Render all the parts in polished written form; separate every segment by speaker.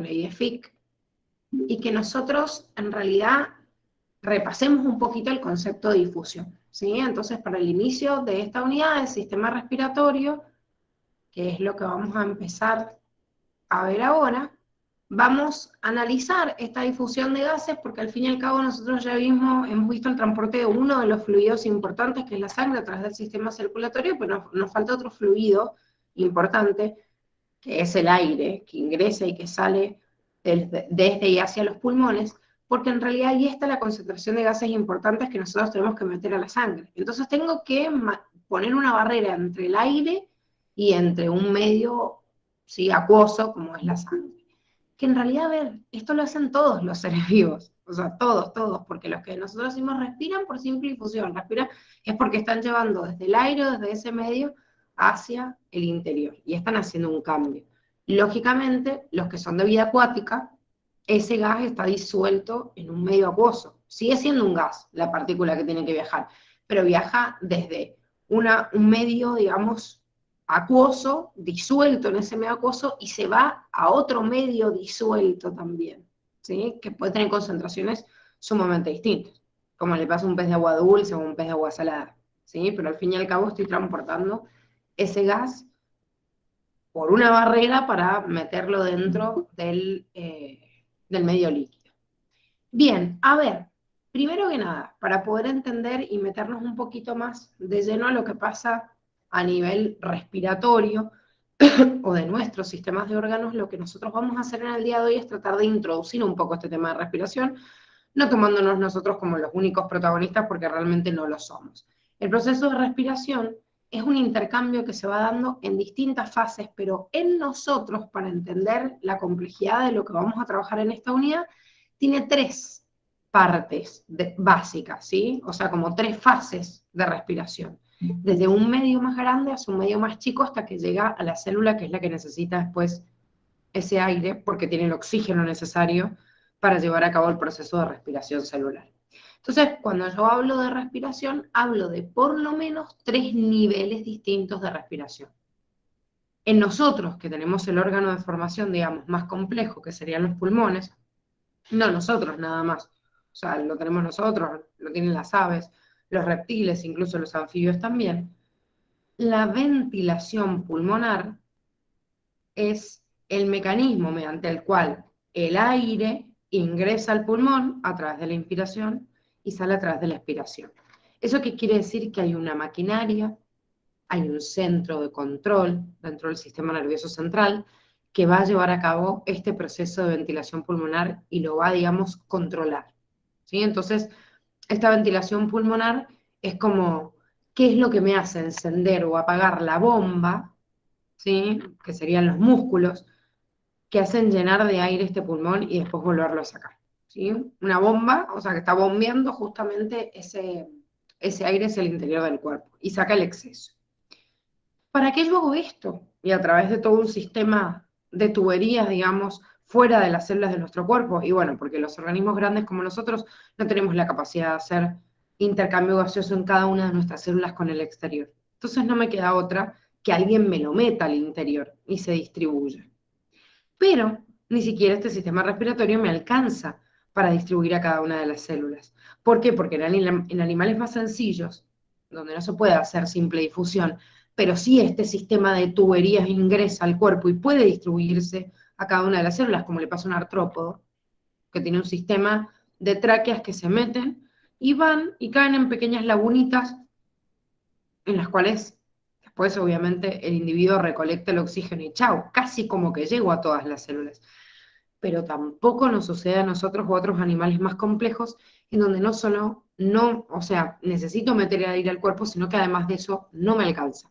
Speaker 1: con la IDFIC, y que nosotros en realidad repasemos un poquito el concepto de difusión, ¿sí? Entonces, para el inicio de esta unidad del sistema respiratorio, que es lo que vamos a empezar a ver ahora, vamos a analizar esta difusión de gases, porque al fin y al cabo nosotros ya hemos visto el transporte de uno de los fluidos importantes, que es la sangre, a través del sistema circulatorio, pero nos falta otro fluido importante, que es el aire, que ingresa y que sale desde y hacia los pulmones, porque en realidad ahí está la concentración de gases importantes que nosotros tenemos que meter a la sangre. Entonces tengo que poner una barrera entre el aire y entre un medio, ¿sí?, acuoso, como es la sangre. Que en realidad, a ver, esto lo hacen todos los seres vivos, o sea, todos, porque los que nosotros decimos respiran por simple difusión, respiran es porque están llevando desde el aire, desde ese medio, hacia el interior, y están haciendo un cambio. Lógicamente, los que son de vida acuática, ese gas está disuelto en un medio acuoso. Sigue siendo un gas, la partícula que tiene que viajar, pero viaja desde un medio, digamos, acuoso, disuelto en ese medio acuoso, y se va a otro medio disuelto también, ¿sí?, que puede tener concentraciones sumamente distintas, como le pasa a un pez de agua dulce o un pez de agua salada, ¿sí? Pero al fin y al cabo estoy transportando ese gas por una barrera para meterlo dentro del medio líquido. Bien, a ver, primero que nada, para poder entender y meternos un poquito más de lleno a lo que pasa a nivel respiratorio o de nuestros sistemas de órganos, lo que nosotros vamos a hacer en el día de hoy es tratar de introducir un poco este tema de respiración, no tomándonos nosotros como los únicos protagonistas, porque realmente no lo somos. El proceso de respiración es un intercambio que se va dando en distintas fases, pero en nosotros, para entender la complejidad de lo que vamos a trabajar en esta unidad, tiene tres partes básicas, ¿sí? O sea, como tres fases de respiración. Desde un medio más grande hasta un medio más chico, hasta que llega a la célula, que es la que necesita después ese aire, porque tiene el oxígeno necesario para llevar a cabo el proceso de respiración celular. Entonces, cuando yo hablo de respiración, hablo de por lo menos tres niveles distintos de respiración. En nosotros, que tenemos el órgano de formación, digamos, más complejo, que serían los pulmones, no nosotros nada más, o sea, lo tenemos nosotros, lo tienen las aves, los reptiles, incluso los anfibios también. La ventilación pulmonar es el mecanismo mediante el cual el aire ingresa al pulmón a través de la inspiración y sale a través de la expiración. ¿Eso qué quiere decir? Que hay una maquinaria, hay un centro de control dentro del sistema nervioso central que va a llevar a cabo este proceso de ventilación pulmonar y lo va, digamos, controlar, ¿sí? Entonces, esta ventilación pulmonar es como, ¿qué es lo que me hace encender o apagar la bomba, ¿sí?, que serían los músculos, que hacen llenar de aire este pulmón y después volverlo a sacar, ¿sí? Una bomba, o sea, que está bombeando justamente ese aire hacia el interior del cuerpo y saca el exceso. ¿Para qué yo hago esto? Y a través de todo un sistema de tuberías, digamos, fuera de las células de nuestro cuerpo. Y bueno, porque los organismos grandes como nosotros no tenemos la capacidad de hacer intercambio gaseoso en cada una de nuestras células con el exterior. Entonces no me queda otra que alguien me lo meta al interior y se distribuya. Pero ni siquiera este sistema respiratorio me alcanza para distribuir a cada una de las células. ¿Por qué? Porque en animales más sencillos, donde no se puede hacer simple difusión, pero sí este sistema de tuberías ingresa al cuerpo y puede distribuirse a cada una de las células, como le pasa a un artrópodo, que tiene un sistema de tráqueas que se meten y van y caen en pequeñas lagunitas en las cuales después obviamente el individuo recolecta el oxígeno y chau, casi como que llego a todas las células. Pero tampoco nos sucede a nosotros u otros animales más complejos, en donde no solo o sea, necesito meter aire al cuerpo, sino que además de eso no me alcanza.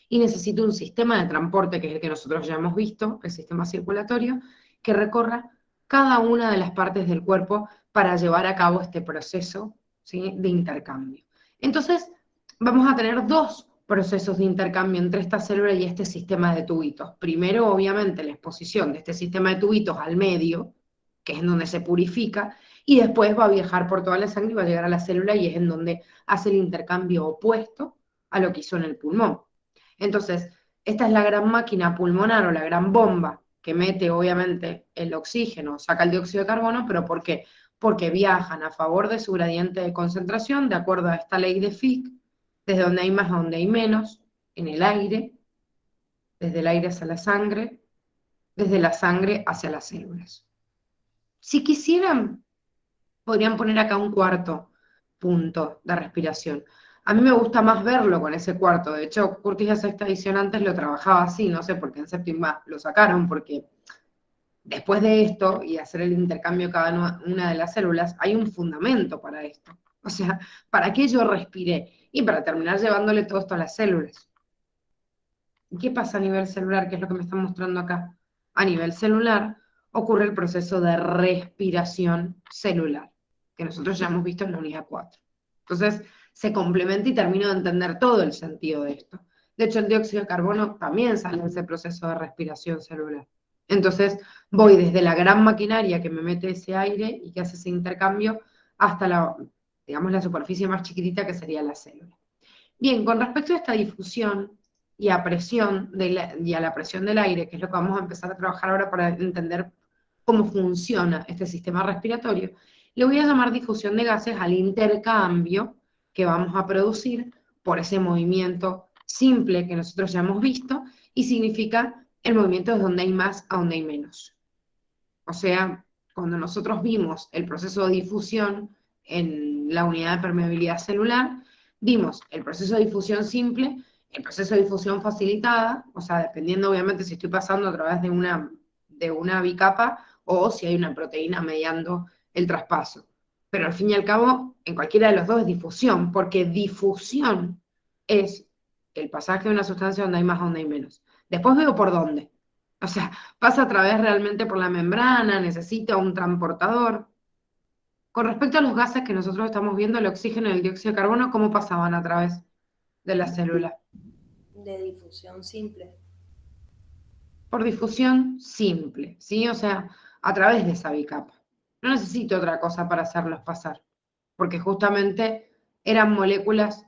Speaker 1: Y necesito un sistema de transporte, que es el que nosotros ya hemos visto, el sistema circulatorio, que recorra cada una de las partes del cuerpo para llevar a cabo este proceso, ¿sí?, de intercambio. Entonces, vamos a tener dos procesos de intercambio entre esta célula y este sistema de tubitos. Primero, obviamente, la exposición de este sistema de tubitos al medio, que es en donde se purifica, y después va a viajar por toda la sangre y va a llegar a la célula, y es en donde hace el intercambio opuesto a lo que hizo en el pulmón. Entonces, esta es la gran máquina pulmonar o la gran bomba que mete obviamente el oxígeno, saca el dióxido de carbono, pero ¿por qué? Porque viajan a favor de su gradiente de concentración, de acuerdo a esta ley de Fick, desde donde hay más a donde hay menos, en el aire, desde el aire hacia la sangre, desde la sangre hacia las células. Si quisieran, podrían poner acá un cuarto punto de respiración. A mí me gusta más verlo con ese cuarto. De hecho, Curtis de sexta edición antes lo trabajaba así, no sé por qué en séptima lo sacaron, porque después de esto y hacer el intercambio cada una de las células, hay un fundamento para esto. O sea, ¿para qué yo respiré? Y para terminar llevándole todo esto a las células. ¿Y qué pasa a nivel celular? ¿Qué es lo que me están mostrando acá? A nivel celular ocurre el proceso de respiración celular, que nosotros ya hemos visto en la unidad 4. Entonces, se complementa y termino de entender todo el sentido de esto. De hecho, el dióxido de carbono también sale de ese proceso de respiración celular. Entonces, voy desde la gran maquinaria que me mete ese aire y que hace ese intercambio hasta la, digamos, la superficie más chiquitita que sería la célula. Bien, con respecto a esta difusión y a la presión del aire, que es lo que vamos a empezar a trabajar ahora para entender cómo funciona este sistema respiratorio, le voy a llamar difusión de gases al intercambio que vamos a producir por ese movimiento simple que nosotros ya hemos visto, y significa el movimiento de donde hay más a donde hay menos. O sea, cuando nosotros vimos el proceso de difusión en la unidad de permeabilidad celular, vimos el proceso de difusión simple, el proceso de difusión facilitada, o sea, dependiendo obviamente si estoy pasando a través de una bicapa o si hay una proteína mediando el traspaso. Pero al fin y al cabo, en cualquiera de los dos es difusión, porque difusión es el pasaje de una sustancia donde hay más, donde hay menos. Después veo por dónde. O sea, pasa a través realmente por la membrana, necesita un transportador. Con respecto a los gases que nosotros estamos viendo, el oxígeno y el dióxido de carbono, ¿cómo pasaban a través de la célula?
Speaker 2: De difusión simple.
Speaker 1: Por difusión simple, ¿sí? O sea, a través de esa bicapa. No necesito otra cosa para hacerlos pasar, porque justamente eran moléculas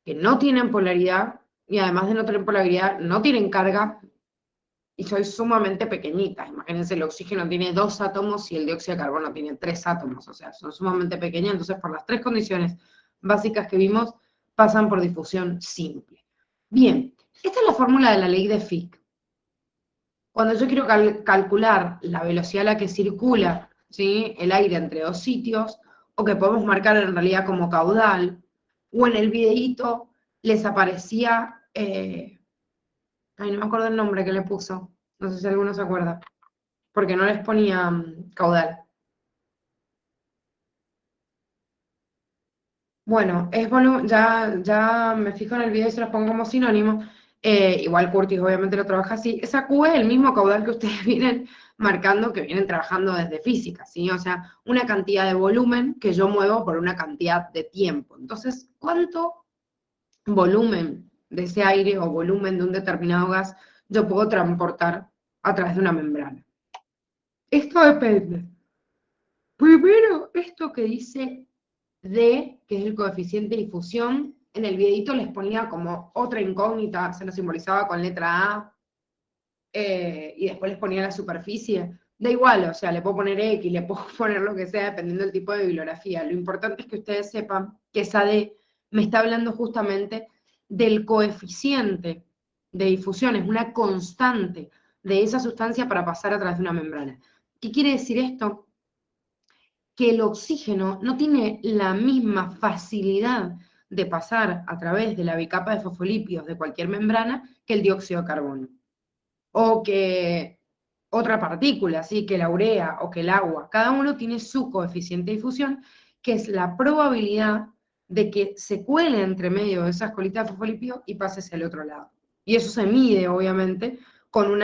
Speaker 1: que no tienen polaridad y además de no tener polaridad, no tienen carga, y soy sumamente pequeñita. Imagínense, el oxígeno tiene 2 átomos y el dióxido de carbono tiene 3 átomos, o sea, son sumamente pequeñas. Entonces, por las 3 condiciones básicas que vimos, pasan por difusión simple. Bien, esta es la fórmula de la ley de Fick. Cuando yo quiero calcular la velocidad a la que circula, ¿sí?, el aire entre dos sitios, o que podemos marcar en realidad como caudal, o en el videíto les aparecía... ay, no me acuerdo el nombre que le puso. No sé si alguno se acuerda. Porque no les ponía caudal. Bueno, es volumen, ya me fijo en el video y se los pongo como sinónimo. Igual Curtis obviamente lo trabaja así. Esa Q es el mismo caudal que ustedes vienen marcando, que vienen trabajando desde física, ¿sí? O sea, una cantidad de volumen que yo muevo por una cantidad de tiempo. Entonces, ¿cuánto volumen de ese aire o volumen de un determinado gas yo puedo transportar a través de una membrana? Esto depende. Primero, esto que dice D, que es el coeficiente de difusión, en el videito les ponía como otra incógnita, se lo simbolizaba con letra A, y después les ponía la superficie. Da igual, o sea, le puedo poner X, le puedo poner lo que sea, dependiendo del tipo de bibliografía. Lo importante es que ustedes sepan que esa D me está hablando justamente del coeficiente de difusión, es una constante de esa sustancia para pasar a través de una membrana. ¿Qué quiere decir esto? Que el oxígeno no tiene la misma facilidad de pasar a través de la bicapa de fosfolípidos de cualquier membrana que el dióxido de carbono. O que otra partícula, ¿sí?, que la urea o que el agua. Cada uno tiene su coeficiente de difusión, que es la probabilidad de que se cuele entre medio de esas colitas de fosfolípidos y pase hacia el otro lado. Y eso se mide, obviamente, con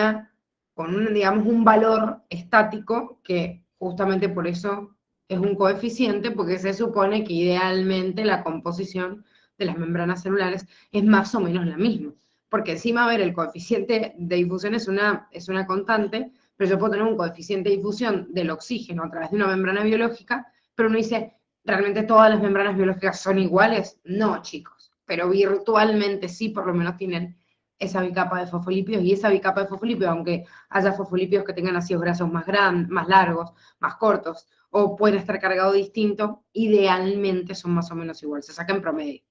Speaker 1: digamos, un valor estático, que justamente por eso es un coeficiente, porque se supone que idealmente la composición de las membranas celulares es más o menos la misma. Porque encima, a ver, el coeficiente de difusión es una constante, pero yo puedo tener un coeficiente de difusión del oxígeno a través de una membrana biológica, pero uno dice, ¿realmente todas las membranas biológicas son iguales? No, chicos, pero virtualmente sí, por lo menos tienen esa bicapa de fosfolípidos, y esa bicapa de fosfolípidos, aunque haya fosfolípidos que tengan ácidos grasos más grandes, más largos, más cortos, o pueden estar cargados distintos, idealmente son más o menos iguales, se saca en promedio.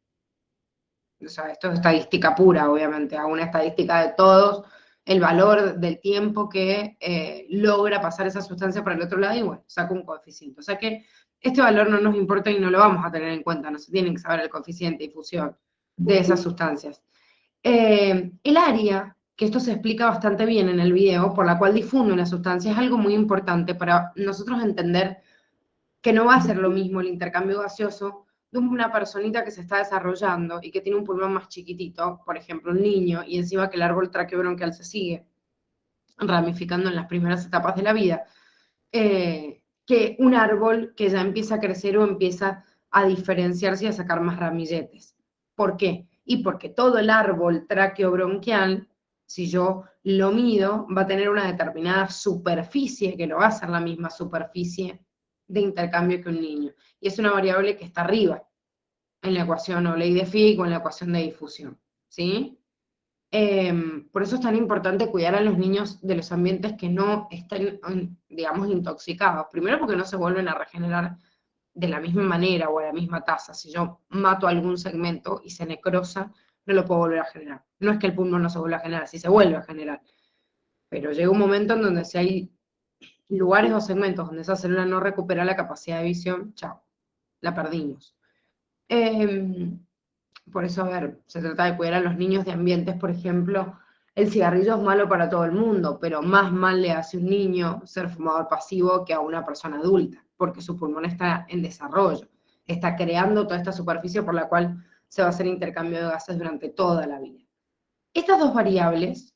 Speaker 1: O sea, esto es estadística pura, obviamente, hago una estadística de todos, el valor del tiempo que logra pasar esa sustancia para el otro lado, y bueno, saco un coeficiente. O sea que este valor no nos importa y no lo vamos a tener en cuenta, no se tiene que saber el coeficiente de difusión de esas sustancias. El área, que esto se explica bastante bien en el video, por la cual difundo una sustancia, es algo muy importante para nosotros entender que no va a ser lo mismo el intercambio gaseoso de una personita que se está desarrollando y que tiene un pulmón más chiquitito, por ejemplo, un niño, y encima que el árbol traqueobronquial se sigue ramificando en las primeras etapas de la vida, que un árbol que ya empieza a crecer o empieza a diferenciarse y a sacar más ramilletes. ¿Por qué? Y porque todo el árbol traqueobronquial, si yo lo mido, va a tener una determinada superficie, que no va a ser la misma superficie de intercambio que un niño. Y es una variable que está arriba en la ecuación o ley de Fick o en la ecuación de difusión. ¿Sí? Por eso es tan importante cuidar a los niños de los ambientes que no estén, digamos, intoxicados. Primero porque no se vuelven a regenerar de la misma manera o a la misma tasa. Si yo mato algún segmento y se necrosa, no lo puedo volver a generar. No es que el pulmón no se vuelva a generar, sí se vuelve a generar. Pero llega un momento en donde si hay lugares o segmentos donde esa célula no recupera la capacidad de visión, chao, la perdimos. Por eso, a ver, se trata de cuidar a los niños de ambientes, por ejemplo, el cigarrillo es malo para todo el mundo, pero más mal le hace a un niño ser fumador pasivo que a una persona adulta, porque su pulmón está en desarrollo, está creando toda esta superficie por la cual se va a hacer intercambio de gases durante toda la vida. Estas dos variables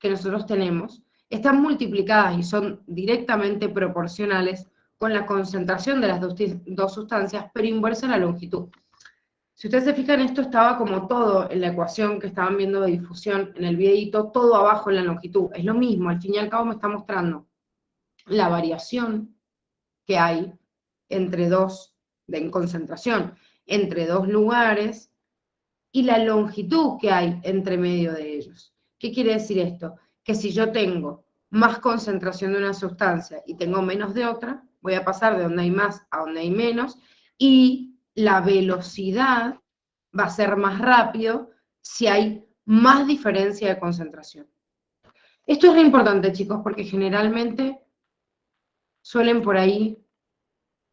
Speaker 1: que nosotros tenemos están multiplicadas y son directamente proporcionales con la concentración de las dos sustancias, pero inversa a la longitud. Si ustedes se fijan, esto estaba como todo en la ecuación que estaban viendo de difusión en el videito, todo abajo en la longitud. Es lo mismo, al fin y al cabo me está mostrando la variación que hay entre en concentración, entre dos lugares, y la longitud que hay entre medio de ellos. ¿Qué quiere decir esto? Que si yo tengo más concentración de una sustancia y tengo menos de otra, voy a pasar de donde hay más a donde hay menos, y la velocidad va a ser más rápido si hay más diferencia de concentración. Esto es re importante, chicos, porque generalmente suelen por ahí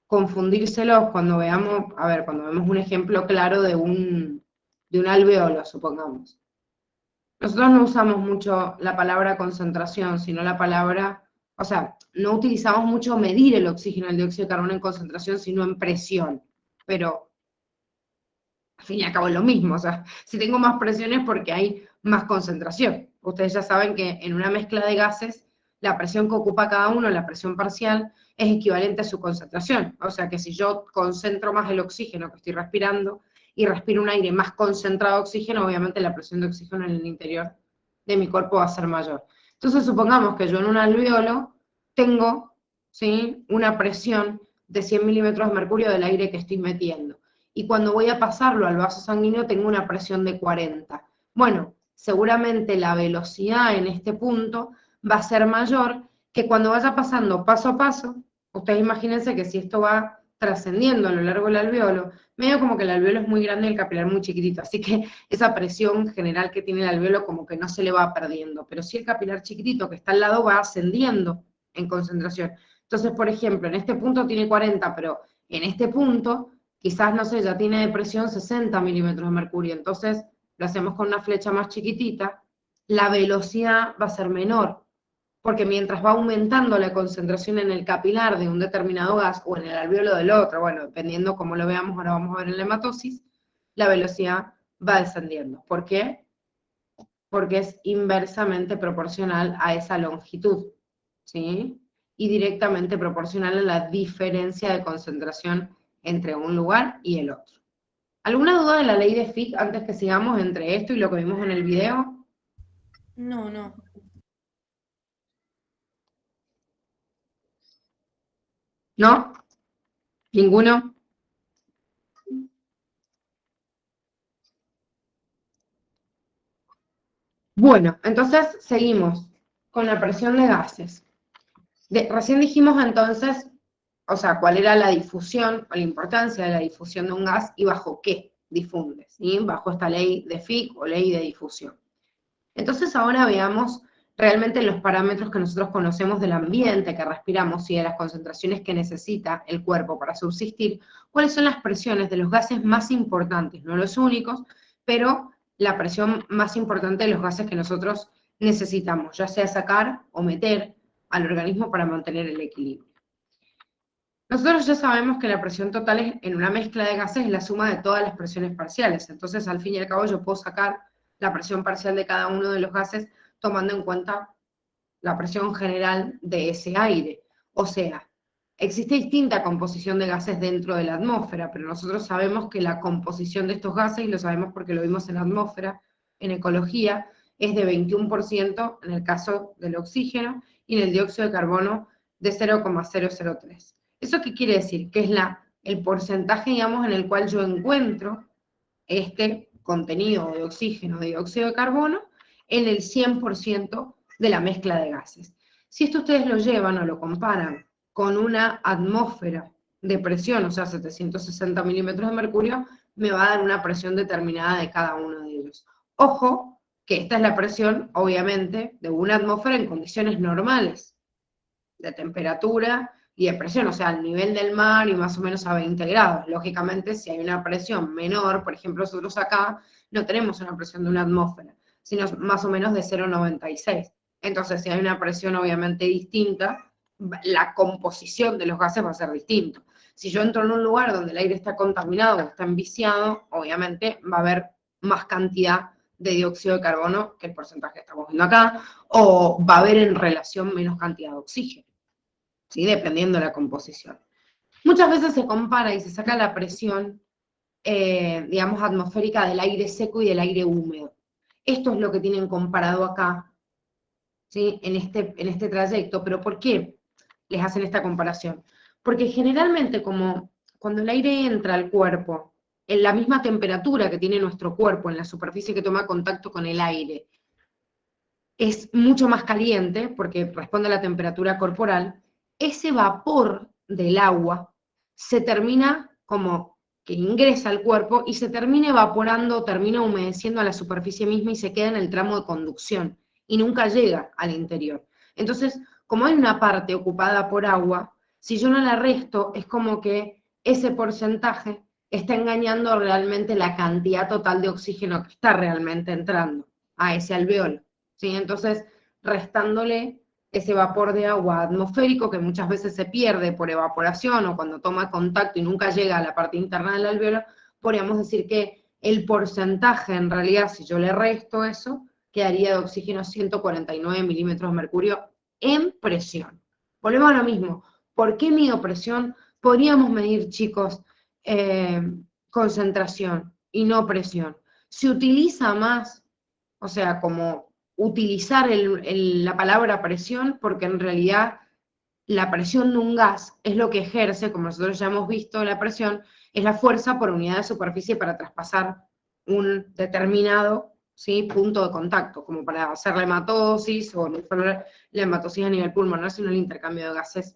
Speaker 1: confundírselos cuando veamos, a ver, cuando vemos un ejemplo claro de un alveolo, supongamos. Nosotros no usamos mucho la palabra concentración, sino la palabra, o sea, no utilizamos mucho medir el oxígeno, el dióxido de carbono en concentración, sino en presión. Pero al fin y al cabo es lo mismo, o sea, si tengo más presión es porque hay más concentración. Ustedes ya saben que en una mezcla de gases, la presión que ocupa cada uno, la presión parcial, es equivalente a su concentración. O sea que si yo concentro más el oxígeno que estoy respirando y respiro un aire más concentrado de oxígeno, obviamente la presión de oxígeno en el interior de mi cuerpo va a ser mayor. Entonces supongamos que yo en un alveolo tengo, ¿sí?, una presión de 100 milímetros de mercurio del aire que estoy metiendo, y cuando voy a pasarlo al vaso sanguíneo tengo una presión de 40. Bueno, seguramente la velocidad en este punto va a ser mayor que cuando vaya pasando paso a paso. Ustedes imagínense que si esto va trascendiendo a lo largo del alveolo, medio como que el alveolo es muy grande y el capilar muy chiquitito, así que esa presión general que tiene el alveolo como que no se le va perdiendo, pero si el capilar chiquitito que está al lado va ascendiendo en concentración. Entonces, por ejemplo, en este punto tiene 40, pero en este punto quizás, no sé, ya tiene de presión 60 milímetros de mercurio, entonces lo hacemos con una flecha más chiquitita, la velocidad va a ser menor, porque mientras va aumentando la concentración en el capilar de un determinado gas o en el alveolo del otro, bueno, dependiendo cómo lo veamos, ahora vamos a ver en la hematosis, la velocidad va descendiendo. ¿Por qué? Porque es inversamente proporcional a esa longitud, ¿sí? Y directamente proporcional a la diferencia de concentración entre un lugar y el otro. ¿Alguna duda de la ley de Fick antes que sigamos entre esto y lo que vimos en el video?
Speaker 2: No, no.
Speaker 1: ¿No? ¿Ninguno? Bueno, entonces seguimos con la presión de gases. Recién dijimos entonces, o sea, cuál era la difusión o la importancia de la difusión de un gas y bajo qué difunde, ¿sí? Bajo esta ley de Fick o ley de difusión. Entonces ahora veamos realmente los parámetros que nosotros conocemos del ambiente que respiramos y de las concentraciones que necesita el cuerpo para subsistir, cuáles son las presiones de los gases más importantes, no los únicos, pero la presión más importante de los gases que nosotros necesitamos, ya sea sacar o meter al organismo para mantener el equilibrio. Nosotros ya sabemos que la presión total en una mezcla de gases es la suma de todas las presiones parciales, entonces al fin y al cabo yo puedo sacar la presión parcial de cada uno de los gases tomando en cuenta la presión general de ese aire. O sea, existe distinta composición de gases dentro de la atmósfera, pero nosotros sabemos que la composición de estos gases, y lo sabemos porque lo vimos en la atmósfera, en ecología, es de 21% en el caso del oxígeno y en el dióxido de carbono de 0,003. ¿Eso qué quiere decir? Que es el porcentaje, digamos, en el cual yo encuentro este contenido de oxígeno, de dióxido de carbono, en el 100% de la mezcla de gases. Si esto ustedes lo llevan o lo comparan con una atmósfera de presión, o sea, 760 milímetros de mercurio, me va a dar una presión determinada de cada uno de ellos. Ojo, que esta es la presión, obviamente, de una atmósfera en condiciones normales, de temperatura y de presión, o sea, al nivel del mar y más o menos a 20 grados. Lógicamente, si hay una presión menor, por ejemplo, nosotros acá no tenemos una presión de una atmósfera, sino más o menos de 0,96. Entonces, si hay una presión obviamente distinta, la composición de los gases va a ser distinta. Si yo entro en un lugar donde el aire está contaminado o está enviciado, obviamente va a haber más cantidad de dióxido de carbono que el porcentaje que estamos viendo acá, o va a haber en relación menos cantidad de oxígeno, ¿sí? Dependiendo de la composición. Muchas veces se compara y se saca la presión, digamos, atmosférica del aire seco y del aire húmedo. Esto es lo que tienen comparado acá, ¿sí? En este trayecto. ¿Pero por qué les hacen esta comparación? Porque generalmente, como cuando el aire entra al cuerpo, en la misma temperatura que tiene nuestro cuerpo, en la superficie que toma contacto con el aire, es mucho más caliente, porque responde a la temperatura corporal, ese vapor del agua se termina como que ingresa al cuerpo y se termina evaporando, termina humedeciendo a la superficie misma y se queda en el tramo de conducción y nunca llega al interior. Entonces, como hay una parte ocupada por agua, si yo no la resto, es como que ese porcentaje está engañando realmente la cantidad total de oxígeno que está realmente entrando a ese alveolo, ¿sí? Entonces, restándole ese vapor de agua atmosférico que muchas veces se pierde por evaporación o cuando toma contacto y nunca llega a la parte interna del alveolo, podríamos decir que el porcentaje, en realidad, si yo le resto eso, quedaría de oxígeno 149 milímetros de mercurio en presión. Volvemos a lo mismo. ¿Por qué mido presión? Podríamos medir, chicos, concentración y no presión. Se utiliza más, o sea, como utilizar la palabra presión, porque en realidad la presión de un gas es lo que ejerce, como nosotros ya hemos visto, la presión es la fuerza por unidad de superficie para traspasar un determinado, ¿sí?, punto de contacto, como para hacer la hematosis, o no solo la hematosis a nivel pulmonar, sino el intercambio de gases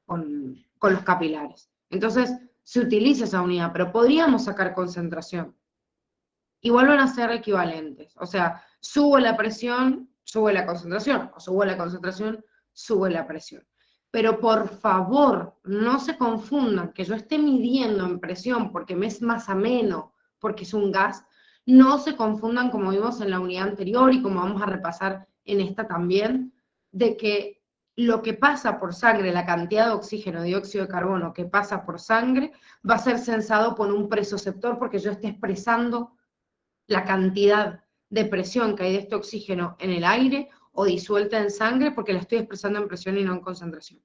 Speaker 1: con los capilares. Entonces, se utiliza esa unidad, pero podríamos sacar concentración. Y vuelven a ser equivalentes. O sea, subo la presión, sube la concentración, o subo la concentración, sube la presión. Pero por favor, no se confundan que yo esté midiendo en presión porque me es más ameno, porque es un gas, no se confundan como vimos en la unidad anterior y como vamos a repasar en esta también, de que lo que pasa por sangre, la cantidad de oxígeno, dióxido de carbono que pasa por sangre, va a ser censado por un presoceptor porque yo esté expresando la cantidad de presión que hay de este oxígeno en el aire o disuelta en sangre porque la estoy expresando en presión y no en concentración.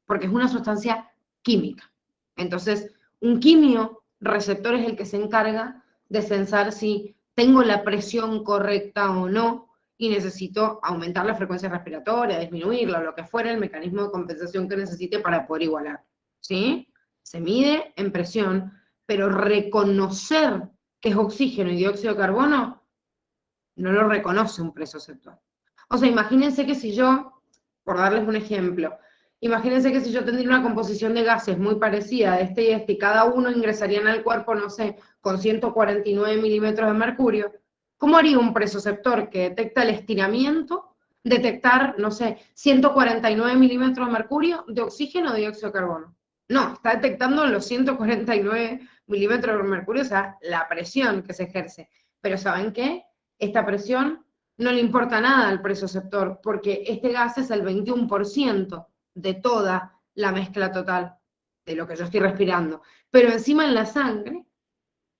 Speaker 1: Porque es una sustancia química. Entonces, un quimio receptor es el que se encarga de censar si tengo la presión correcta o no y necesito aumentar la frecuencia respiratoria, disminuirla, o lo que fuera el mecanismo de compensación que necesite para poder igualar. ¿Sí? Se mide en presión, pero reconocer que es oxígeno y dióxido de carbono, no lo reconoce un presoceptor. O sea, imagínense que si yo, por darles un ejemplo, imagínense que si yo tendría una composición de gases muy parecida de este y este, y cada uno ingresarían al cuerpo, no sé, con 149 milímetros de mercurio, ¿cómo haría un presoceptor que detecta el estiramiento, detectar, no sé, 149 milímetros de mercurio de oxígeno o dióxido de carbono? No, está detectando los 149 milímetros de mercurio, o sea, la presión que se ejerce. Pero ¿saben qué? Esta presión no le importa nada al presoceptor, porque este gas es el 21% de toda la mezcla total de lo que yo estoy respirando. Pero encima en la sangre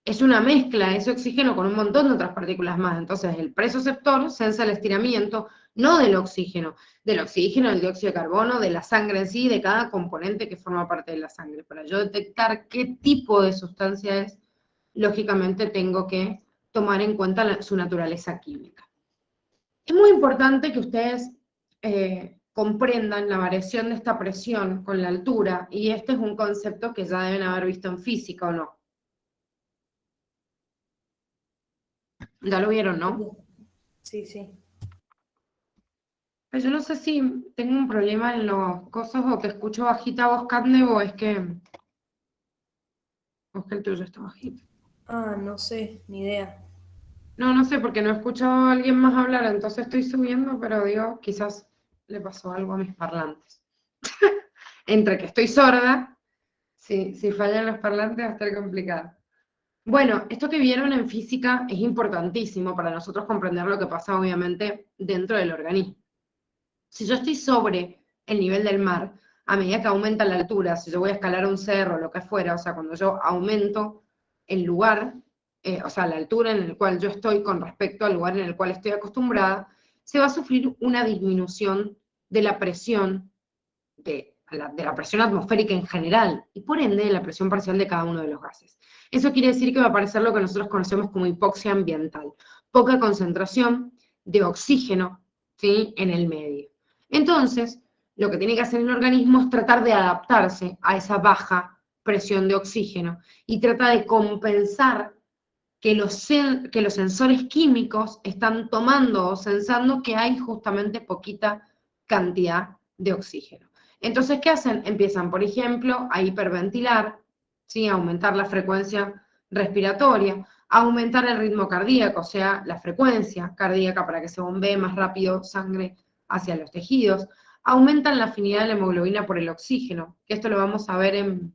Speaker 1: es una mezcla ese oxígeno con un montón de otras partículas más. Entonces el presoceptor sensa el estiramiento no del oxígeno, del dióxido de carbono, de la sangre en sí, de cada componente que forma parte de la sangre. Para yo detectar qué tipo de sustancia es, lógicamente tengo que tomar en cuenta su naturaleza química. Es muy importante que ustedes comprendan la variación de esta presión con la altura, y este es un concepto que ya deben haber visto en física, ¿o no? Ya lo vieron, ¿no?
Speaker 2: Sí, sí.
Speaker 1: Pero yo no sé si tengo un problema en los cosas o que escucho bajita voz, Catnep, o es que el tuyo está bajito.
Speaker 2: Ah, no sé, ni idea.
Speaker 1: No, no sé, porque no he escuchado a alguien más hablar, entonces estoy subiendo, pero digo, quizás le pasó algo a mis parlantes. Entre que estoy sorda, si fallan los parlantes va a estar complicado. Bueno, esto que vieron en física es importantísimo para nosotros comprender lo que pasa, obviamente, dentro del organismo. Si yo estoy sobre el nivel del mar, a medida que aumenta la altura, si yo voy a escalar un cerro, lo que fuera, o sea, cuando yo aumento el lugar, o sea, la altura en el cual yo estoy con respecto al lugar en el cual estoy acostumbrada, se va a sufrir una disminución de la presión, de la presión atmosférica en general, y por ende de la presión parcial de cada uno de los gases. Eso quiere decir que va a aparecer lo que nosotros conocemos como hipoxia ambiental, poca concentración de oxígeno, ¿sí?, en el medio. Entonces, lo que tiene que hacer el organismo es tratar de adaptarse a esa baja presión de oxígeno y trata de compensar que los sensores químicos están tomando o sensando que hay justamente poquita cantidad de oxígeno. Entonces, ¿qué hacen? Empiezan, por ejemplo, a hiperventilar, ¿sí?, a aumentar la frecuencia respiratoria, a aumentar el ritmo cardíaco, o sea, la frecuencia cardíaca para que se bombee más rápido sangre hacia los tejidos, aumentan la afinidad de la hemoglobina por el oxígeno, que esto lo vamos a ver en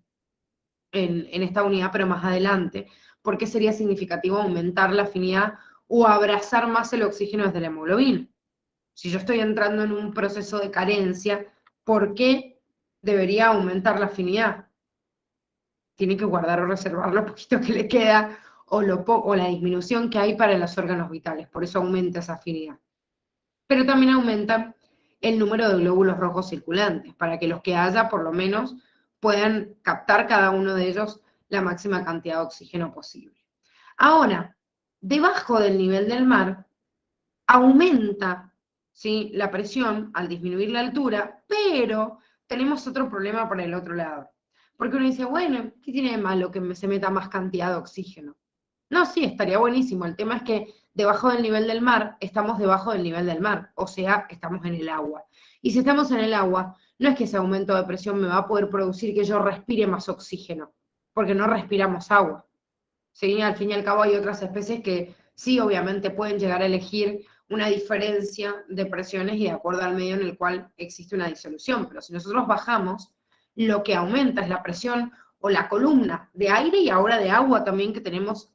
Speaker 1: esta unidad, pero más adelante. ¿Por qué sería significativo aumentar la afinidad o abrazar más el oxígeno desde la hemoglobina? Si yo estoy entrando en un proceso de carencia, ¿por qué debería aumentar la afinidad? Tiene que guardar o reservar lo poquito que le queda o la disminución que hay para los órganos vitales, por eso aumenta esa afinidad. Pero también aumenta el número de glóbulos rojos circulantes, para que los que haya por lo menos puedan captar cada uno de ellos la máxima cantidad de oxígeno posible. Ahora, debajo del nivel del mar, aumenta, ¿sí?, la presión al disminuir la altura, pero tenemos otro problema por el otro lado. Porque uno dice, bueno, ¿qué tiene de malo que se meta más cantidad de oxígeno? No, sí, estaría buenísimo. El tema es que debajo del nivel del mar, estamos debajo del nivel del mar, o sea, estamos en el agua. Y si estamos en el agua, no es que ese aumento de presión me va a poder producir que yo respire más oxígeno, porque no respiramos agua. ¿Sí? Al fin y al cabo hay otras especies que sí, obviamente pueden llegar a elegir una diferencia de presiones y de acuerdo al medio en el cual existe una disolución. Pero si nosotros bajamos, lo que aumenta es la presión o la columna de aire y ahora de agua también que tenemos,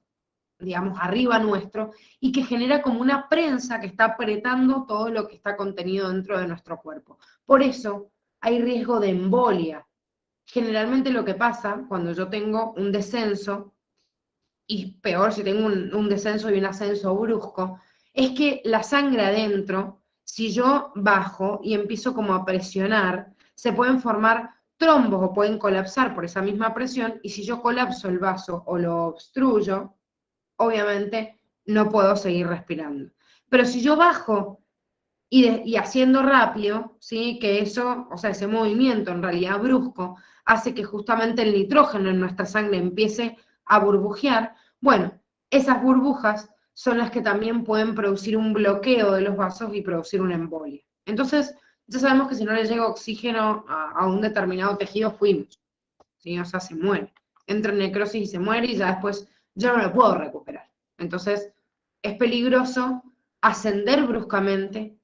Speaker 1: digamos, arriba nuestro, y que genera como una prensa que está apretando todo lo que está contenido dentro de nuestro cuerpo. Por eso hay riesgo de embolia. Generalmente lo que pasa cuando yo tengo un descenso, y peor si tengo un descenso y un ascenso brusco, es que la sangre adentro, si yo bajo y empiezo como a presionar, se pueden formar trombos o pueden colapsar por esa misma presión, y si yo colapso el vaso o lo obstruyo, obviamente no puedo seguir respirando. Pero si yo bajo y haciendo rápido, ¿sí?, que eso, o sea, ese movimiento en realidad brusco, hace que justamente el nitrógeno en nuestra sangre empiece a burbujear, bueno, esas burbujas son las que también pueden producir un bloqueo de los vasos y producir una embolia. Entonces, ya sabemos que si no le llega oxígeno a un determinado tejido, fuimos, ¿sí? O sea, se muere. Entra en necrosis y se muere y ya después yo no lo puedo recuperar. Entonces, es peligroso ascender bruscamente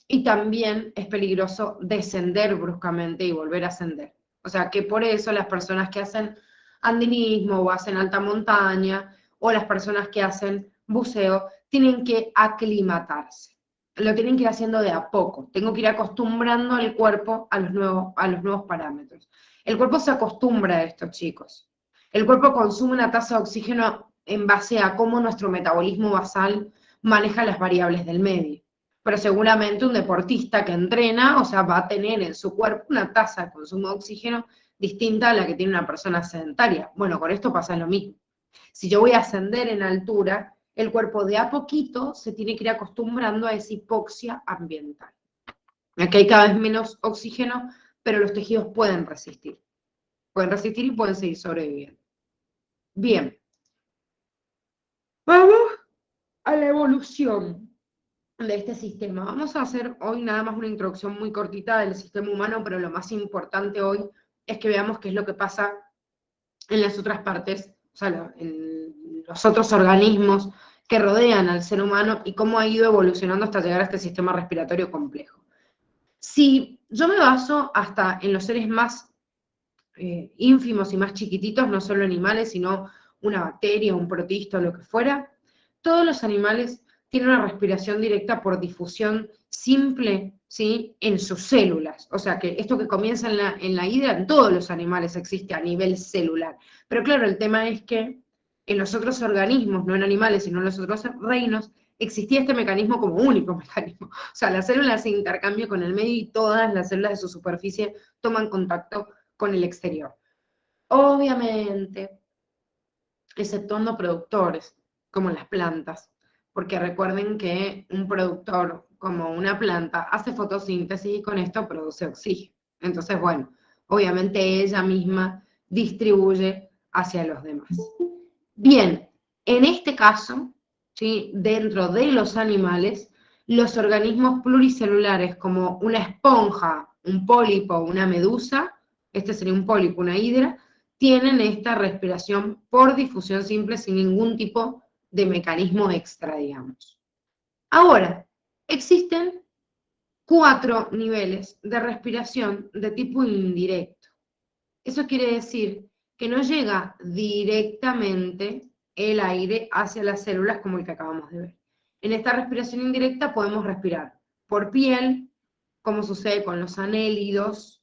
Speaker 1: y también es peligroso descender bruscamente y volver a ascender. O sea, que por eso las personas que hacen andinismo o hacen alta montaña o las personas que hacen buceo tienen que aclimatarse. Lo tienen que ir haciendo de a poco. Tengo que ir acostumbrando al cuerpo a los nuevos parámetros. El cuerpo se acostumbra a esto, chicos. El cuerpo consume una tasa de oxígeno en base a cómo nuestro metabolismo basal maneja las variables del medio. Pero seguramente un deportista que entrena, o sea, va a tener en su cuerpo una tasa de consumo de oxígeno distinta a la que tiene una persona sedentaria. Bueno, con esto pasa lo mismo. Si yo voy a ascender en altura, el cuerpo de a poquito se tiene que ir acostumbrando a esa hipoxia ambiental. Aquí hay cada vez menos oxígeno, pero los tejidos pueden resistir. Pueden resistir y pueden seguir sobreviviendo. Bien. Vamos a la evolución de este sistema. Vamos a hacer hoy nada más una introducción muy cortita del sistema humano, pero lo más importante hoy es que veamos qué es lo que pasa en las otras partes, o sea, en los otros organismos que rodean al ser humano y cómo ha ido evolucionando hasta llegar a este sistema respiratorio complejo. Si yo me baso hasta en los seres más ínfimos y más chiquititos, no solo animales, sino una bacteria, un protista o lo que fuera, todos los animales tienen una respiración directa por difusión simple, ¿sí? En sus células. O sea que esto que comienza en la hidra, en todos los animales existe a nivel celular. Pero claro, el tema es que en los otros organismos, no en animales, sino en los otros reinos, existía este mecanismo como único mecanismo. O sea, las células se intercambian con el medio y todas las células de su superficie toman contacto con el exterior. Obviamente, exceptuando productores, como las plantas, porque recuerden que un productor, como una planta, hace fotosíntesis y con esto produce oxígeno. Entonces, bueno, obviamente ella misma distribuye hacia los demás. Bien, en este caso, ¿sí? Dentro de los animales, los organismos pluricelulares como una esponja, un pólipo, una medusa, este sería un pólipo, una hidra, tienen esta respiración por difusión simple sin ningún tipo de mecanismo extra, digamos. Ahora, existen 4 niveles de respiración de tipo indirecto. Eso quiere decir que no llega directamente el aire hacia las células como el que acabamos de ver. En esta respiración indirecta podemos respirar por piel, como sucede con los anélidos,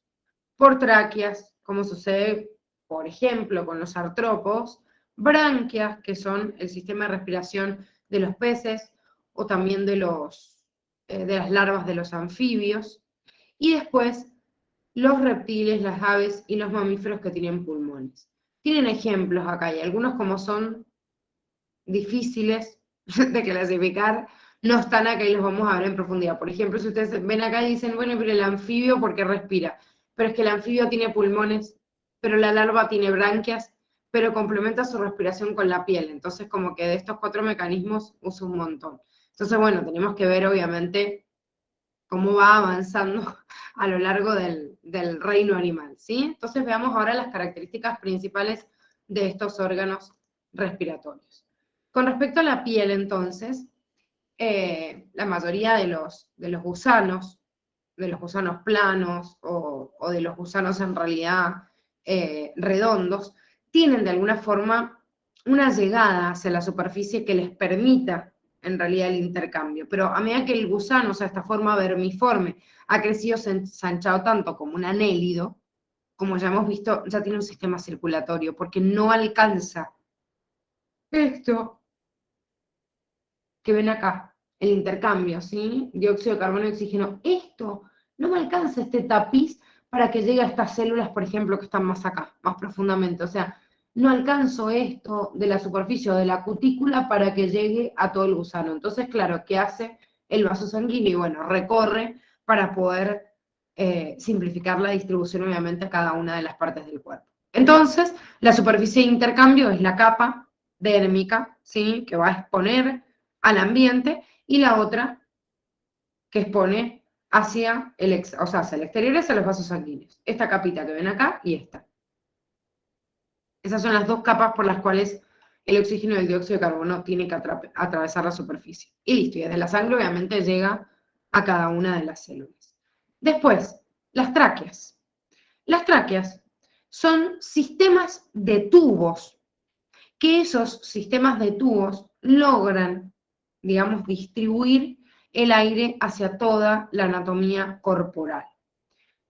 Speaker 1: por tráqueas, como sucede, por ejemplo, con los artrópodos, branquias, que son el sistema de respiración de los peces, o también de las larvas de los anfibios, y después los reptiles, las aves y los mamíferos que tienen pulmones. Tienen ejemplos acá, y algunos como son difíciles de clasificar, no están acá y los vamos a ver en profundidad. Por ejemplo, si ustedes ven acá y dicen, bueno, pero el anfibio, ¿por qué respira? Pero es que el anfibio tiene pulmones, pero la larva tiene branquias, pero complementa su respiración con la piel. Entonces, como que de estos 4 mecanismos usa un montón. Entonces, bueno, tenemos que ver, obviamente, cómo va avanzando a lo largo del reino animal, ¿sí? Entonces, veamos ahora las características principales de estos órganos respiratorios. Con respecto a la piel, entonces, la mayoría de los gusanos planos o de los gusanos en realidad redondos, tienen de alguna forma una llegada hacia la superficie que les permita en realidad el intercambio. Pero a medida que el gusano, o sea, esta forma vermiforme, ha crecido ensanchado tanto como un anélido, como ya hemos visto, ya tiene un sistema circulatorio, porque no alcanza esto que ven acá, el intercambio, ¿sí? Dióxido de carbono y oxígeno. Esto no me alcanza este tapiz para que llegue a estas células, por ejemplo, que están más acá, más profundamente. O sea, no alcanzo esto de la superficie o de la cutícula para que llegue a todo el gusano. Entonces, claro, ¿qué hace el vaso sanguíneo? Y bueno, recorre para poder simplificar la distribución, obviamente, a cada una de las partes del cuerpo. Entonces, la superficie de intercambio es la capa dérmica, ¿sí? Que va a exponer al ambiente, y la otra que expone hacia hacia el exterior, hacia los vasos sanguíneos. Esta capita que ven acá y esta. Esas son las dos capas por las cuales el oxígeno y el dióxido de carbono tienen que atravesar la superficie. Y listo, y desde la sangre obviamente llega a cada una de las células. Después, las tráqueas. Las tráqueas son sistemas de tubos, que esos sistemas de tubos logran, digamos, distribuir el aire hacia toda la anatomía corporal.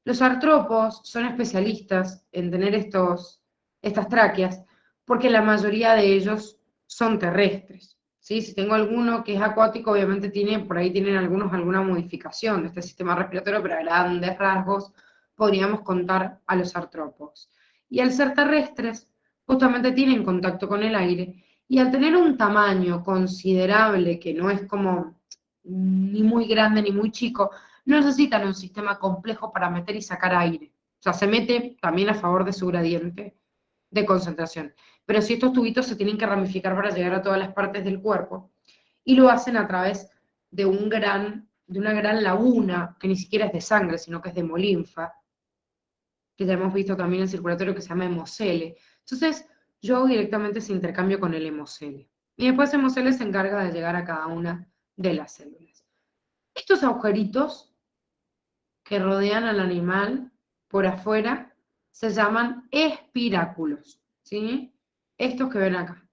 Speaker 1: Los artrópodos son especialistas en tener estas tráqueas porque la mayoría de ellos son terrestres. ¿Sí? Si tengo alguno que es acuático, obviamente por ahí tienen alguna modificación de este sistema respiratorio, pero a grandes rasgos podríamos contar a los artrópodos. Y al ser terrestres, justamente tienen contacto con el aire, y al tener un tamaño considerable, que no es como ni muy grande ni muy chico, no necesitan un sistema complejo para meter y sacar aire. O sea, se mete también a favor de su gradiente de concentración. Pero si estos tubitos se tienen que ramificar para llegar a todas las partes del cuerpo, y lo hacen a través de una gran laguna, que ni siquiera es de sangre, sino que es de hemolinfa, que ya hemos visto también en el circulatorio, que se llama hemocele. Entonces, yo hago directamente ese intercambio con el hemocele. Y después hemocele se encarga de llegar a cada una de las células. Estos agujeritos que rodean al animal por afuera se llaman espiráculos, ¿sí? Estos que ven acá.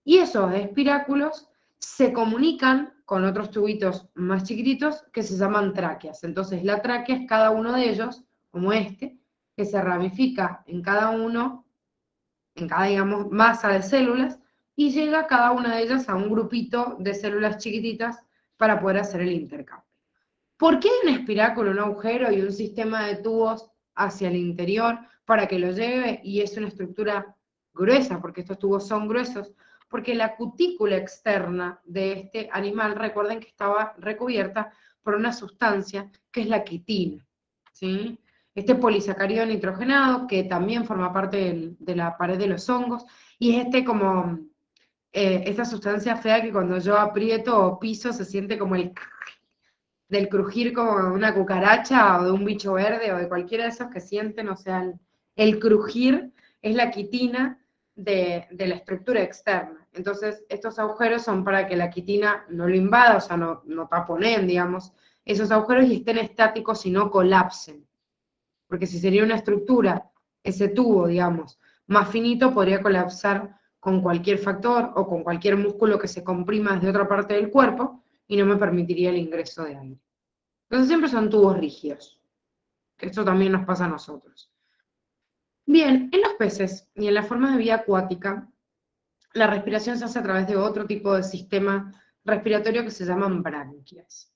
Speaker 1: Y esos espiráculos se comunican con otros tubitos más chiquititos que se llaman tráqueas. Entonces la tráquea es cada uno de ellos, como este, que se ramifica en cada, digamos, masa de células, y llega cada una de ellas a un grupito de células chiquititas para poder hacer el intercambio. ¿Por qué hay un espiráculo, un agujero y un sistema de tubos hacia el interior para que lo lleve? Y es una estructura gruesa, porque estos tubos son gruesos, porque la cutícula externa de este animal, recuerden que estaba recubierta por una sustancia que es la quitina, ¿sí? Este polisacárido nitrogenado, que también forma parte de la pared de los hongos, y es esta sustancia fea que cuando yo aprieto o piso se siente como del crujir como de una cucaracha o de un bicho verde o de cualquiera de esos que sienten, o sea, el crujir es la quitina de la estructura externa. Entonces, estos agujeros son para que la quitina no lo invada, o sea, no taponen, digamos, esos agujeros y estén estáticos y no colapsen. Porque si sería una estructura, ese tubo, digamos, más finito, podría colapsar con cualquier factor o con cualquier músculo que se comprima desde otra parte del cuerpo y no me permitiría el ingreso de aire. Entonces siempre son tubos rígidos, que esto también nos pasa a nosotros. Bien, en los peces y en las formas de vida acuática, la respiración se hace a través de otro tipo de sistema respiratorio que se llaman branquias.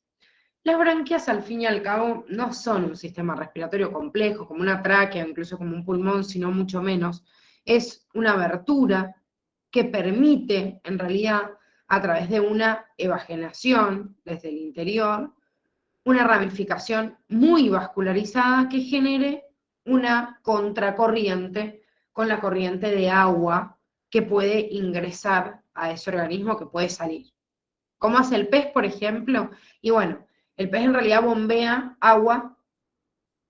Speaker 1: Las branquias, al fin y al cabo, no son un sistema respiratorio complejo, como una tráquea, incluso como un pulmón, sino mucho menos. Es una abertura que permite, en realidad, a través de una evagenación desde el interior, una ramificación muy vascularizada que genere una contracorriente con la corriente de agua que puede ingresar a ese organismo, que puede salir. ¿Cómo hace el pez, por ejemplo? Y bueno, el pez en realidad bombea agua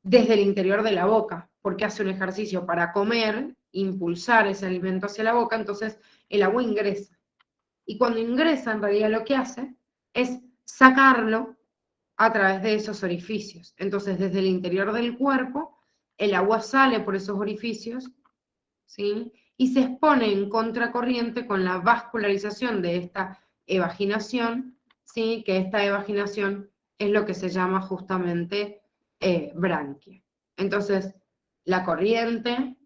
Speaker 1: desde el interior de la boca, porque hace un ejercicio para comer, impulsar ese alimento hacia la boca, entonces el agua ingresa. Y cuando ingresa, en realidad lo que hace es sacarlo a través de esos orificios. Entonces, desde el interior del cuerpo, el agua sale por esos orificios, ¿sí? Y se expone en contracorriente con la vascularización de esta evaginación, ¿sí? Que esta evaginación es lo que se llama justamente branquia. Entonces, la corriente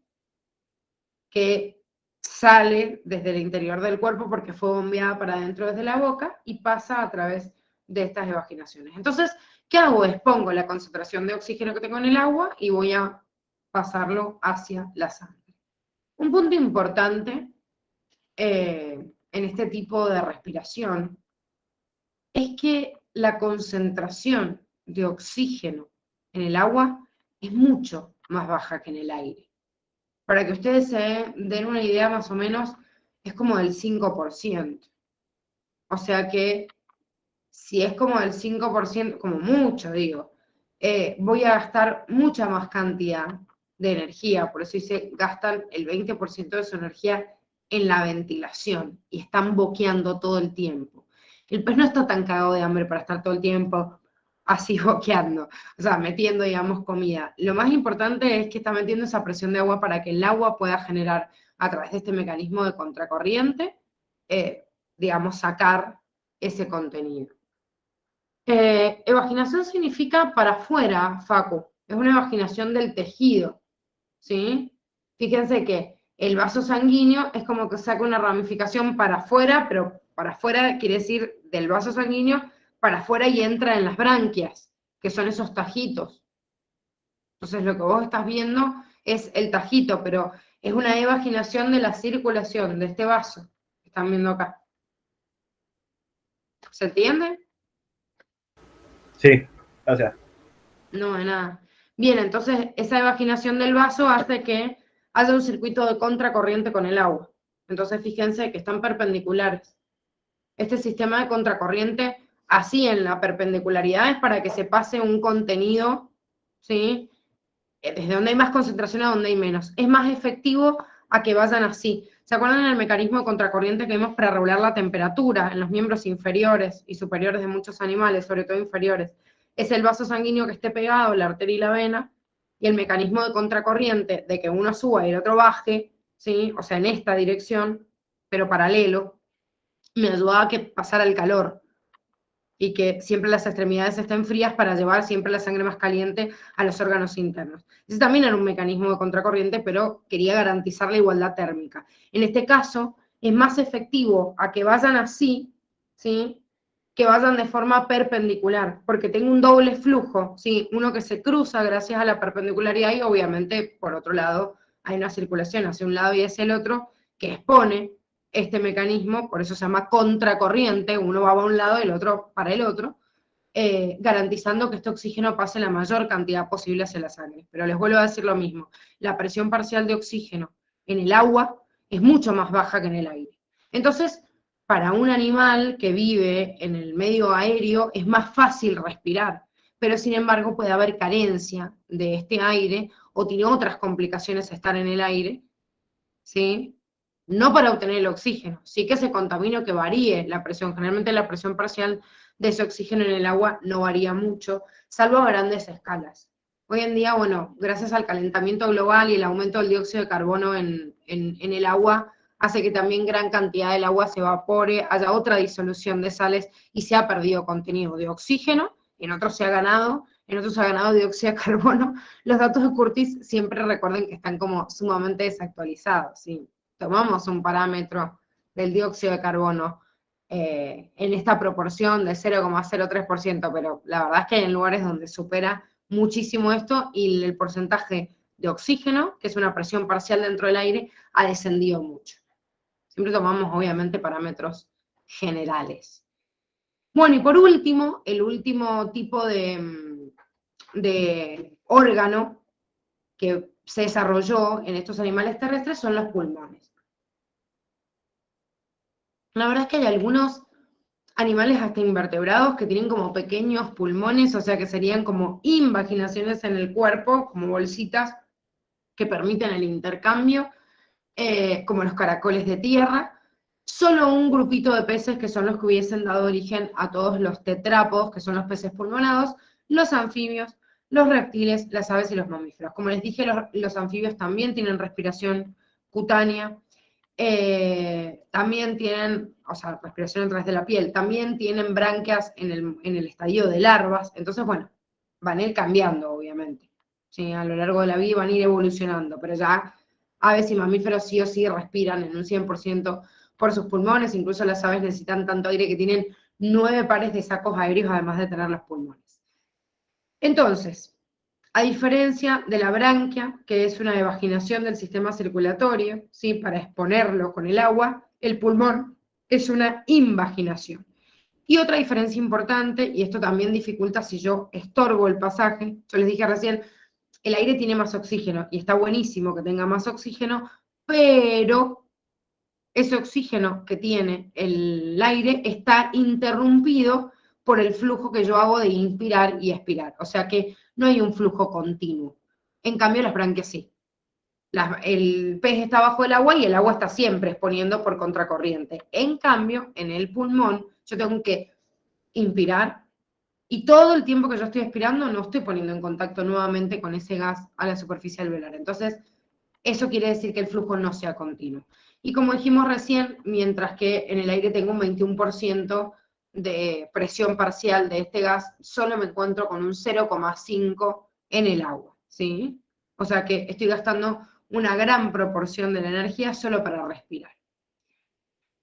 Speaker 1: que sale desde el interior del cuerpo porque fue bombeada para adentro desde la boca y pasa a través de estas evaginaciones. Entonces, ¿qué hago? Es pongo la concentración de oxígeno que tengo en el agua y voy a pasarlo hacia la sangre. Un punto importante en este tipo de respiración es que la concentración de oxígeno en el agua es mucho más baja que en el aire. Para que ustedes se den una idea más o menos, es como del 5%. O sea que si es como el 5%, como mucho digo, voy a gastar mucha más cantidad de energía. Por eso dice, gastan el 20% de su energía en la ventilación y están boqueando todo el tiempo. El pez no está tan cagado de hambre para estar todo el tiempo así boqueando, o sea, metiendo, digamos, comida. Lo más importante es que está metiendo esa presión de agua para que el agua pueda generar, a través de este mecanismo de contracorriente, digamos, sacar ese contenido. Evaginación significa para afuera, Facu. Es una evaginación del tejido, ¿sí? Fíjense que el vaso sanguíneo es como que saca una ramificación para afuera, pero para afuera quiere decir del vaso sanguíneo para afuera y entra en las branquias, que son esos tajitos. Entonces lo que vos estás viendo es el tajito, pero es una evaginación de la circulación de este vaso que están viendo acá. ¿Se entiende?
Speaker 3: Sí, o sea.
Speaker 1: No, de nada. Bien, entonces esa evaginación del vaso hace que haya un circuito de contracorriente con el agua. Entonces fíjense que están perpendiculares. Este sistema de contracorriente, así en la perpendicularidad, es para que se pase un contenido, ¿sí? Desde donde hay más concentración a donde hay menos. Es más efectivo a que vayan así. ¿Se acuerdan del mecanismo de contracorriente que vimos para regular la temperatura en los miembros inferiores y superiores de muchos animales, sobre todo inferiores? Es el vaso sanguíneo que esté pegado, la arteria y la vena, y el mecanismo de contracorriente de que uno suba y el otro baje, ¿sí? O sea, en esta dirección, pero paralelo, me ayudaba a que pasara el calor y que siempre las extremidades estén frías para llevar siempre la sangre más caliente a los órganos internos. Ese también era un mecanismo de contracorriente, pero quería garantizar la igualdad térmica. En este caso, es más efectivo a que vayan así, ¿sí? Que vayan de forma perpendicular, porque tengo un doble flujo, ¿sí? Uno que se cruza gracias a la perpendicularidad y obviamente, por otro lado, hay una circulación hacia un lado y hacia el otro que expone este mecanismo, por eso se llama contracorriente, uno va para un lado y el otro para el otro, garantizando que este oxígeno pase la mayor cantidad posible hacia la sangre. Pero les vuelvo a decir lo mismo, la presión parcial de oxígeno en el agua es mucho más baja que en el aire. Entonces, para un animal que vive en el medio aéreo es más fácil respirar, pero sin embargo puede haber carencia de este aire o tiene otras complicaciones estar en el aire, ¿sí? No para obtener el oxígeno, sí que se contamina o que varíe la presión. Generalmente la presión parcial de ese oxígeno en el agua no varía mucho, salvo a grandes escalas. Hoy en día, bueno, gracias al calentamiento global y el aumento del dióxido de carbono en el agua, hace que también gran cantidad del agua se evapore, haya otra disolución de sales y se ha perdido contenido de oxígeno, en otros se ha ganado, en otros se ha ganado dióxido de carbono. Los datos de Curtis siempre recuerden que están como sumamente desactualizados, ¿sí? Tomamos un parámetro del dióxido de carbono en esta proporción de 0,03%, pero la verdad es que hay lugares donde supera muchísimo esto y el porcentaje de oxígeno, que es una presión parcial dentro del aire, ha descendido mucho. Siempre tomamos, obviamente, parámetros generales. Bueno, y por último, el último tipo de órgano que se desarrolló en estos animales terrestres son los pulmones. La verdad es que hay algunos animales hasta invertebrados que tienen como pequeños pulmones, o sea que serían como invaginaciones en el cuerpo, como bolsitas que permiten el intercambio, como los caracoles de tierra. Solo un grupito de peces que son los que hubiesen dado origen a todos los tetrápodos, que son los peces pulmonados, los anfibios, los reptiles, las aves y los mamíferos. Como les dije, los anfibios también tienen respiración cutánea, también tienen, o sea, respiración a través de la piel, también tienen branquias en el estadio de larvas, entonces, bueno, van a ir cambiando, obviamente, ¿sí? A lo largo de la vida van a ir evolucionando, pero ya aves y mamíferos sí o sí respiran en un 100% por sus pulmones, incluso las aves necesitan tanto aire que tienen 9 pares de sacos aéreos, además de tener los pulmones. Entonces, a diferencia de la branquia, que es una evaginación del sistema circulatorio, ¿sí? Para exponerlo con el agua, el pulmón es una invaginación. Y otra diferencia importante, y esto también dificulta si yo estorbo el pasaje, yo les dije recién, el aire tiene más oxígeno, y está buenísimo que tenga más oxígeno, pero ese oxígeno que tiene el aire está interrumpido por el flujo que yo hago de inspirar y expirar. O sea que no hay un flujo continuo. En cambio, las branquias sí. El pez está bajo el agua y el agua está siempre exponiendo por contracorriente. En cambio, en el pulmón, yo tengo que inspirar y todo el tiempo que yo estoy expirando no estoy poniendo en contacto nuevamente con ese gas a la superficie alveolar. Entonces, eso quiere decir que el flujo no sea continuo. Y como dijimos recién, mientras que en el aire tengo un 21% de presión parcial de este gas, solo me encuentro con un 0,5 en el agua, ¿sí? O sea que estoy gastando una gran proporción de la energía solo para respirar.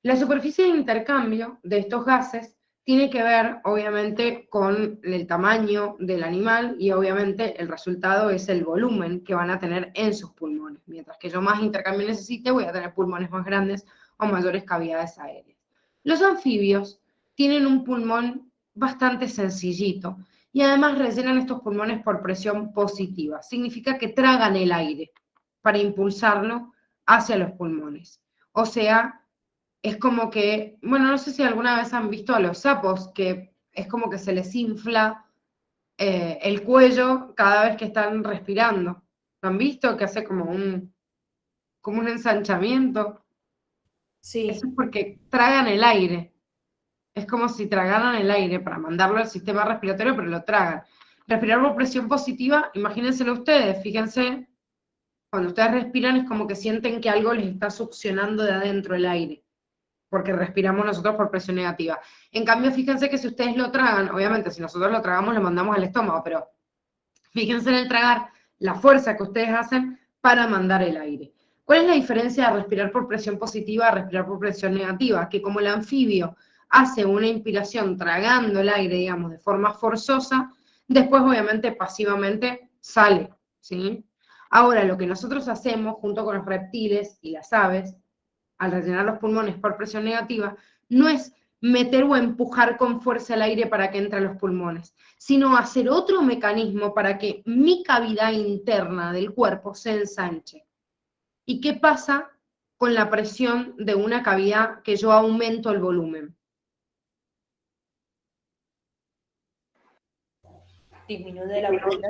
Speaker 1: La superficie de intercambio de estos gases tiene que ver, obviamente, con el tamaño del animal y, obviamente, el resultado es el volumen que van a tener en sus pulmones. Mientras que yo más intercambio necesite, voy a tener pulmones más grandes o mayores cavidades aéreas. Los anfibios tienen un pulmón bastante sencillito y además rellenan estos pulmones por presión positiva. Significa que tragan el aire para impulsarlo hacia los pulmones. O sea, es como que, bueno, no sé si alguna vez han visto a los sapos, que es como que se les infla el cuello cada vez que están respirando. ¿Lo han visto? Que hace como un ensanchamiento.
Speaker 2: Sí,
Speaker 1: Eso es porque tragan el aire. Es como si tragaran el aire para mandarlo al sistema respiratorio, pero lo tragan. Respirar por presión positiva, imagínenselo ustedes, fíjense, cuando ustedes respiran es como que sienten que algo les está succionando de adentro el aire, porque respiramos nosotros por presión negativa. En cambio, fíjense que si ustedes lo tragan, obviamente si nosotros lo tragamos lo mandamos al estómago, pero fíjense en el tragar la fuerza que ustedes hacen para mandar el aire. ¿Cuál es la diferencia de respirar por presión positiva a respirar por presión negativa? Que como el anfibio hace una inspiración tragando el aire, digamos, de forma forzosa, después obviamente pasivamente sale, ¿sí? Ahora, lo que nosotros hacemos junto con los reptiles y las aves, al rellenar los pulmones por presión negativa, no es meter o empujar con fuerza el aire para que entre a los pulmones, sino hacer otro mecanismo para que mi cavidad interna del cuerpo se ensanche. ¿Y qué pasa con la presión de una cavidad que yo aumento el volumen?
Speaker 2: disminuye la presión.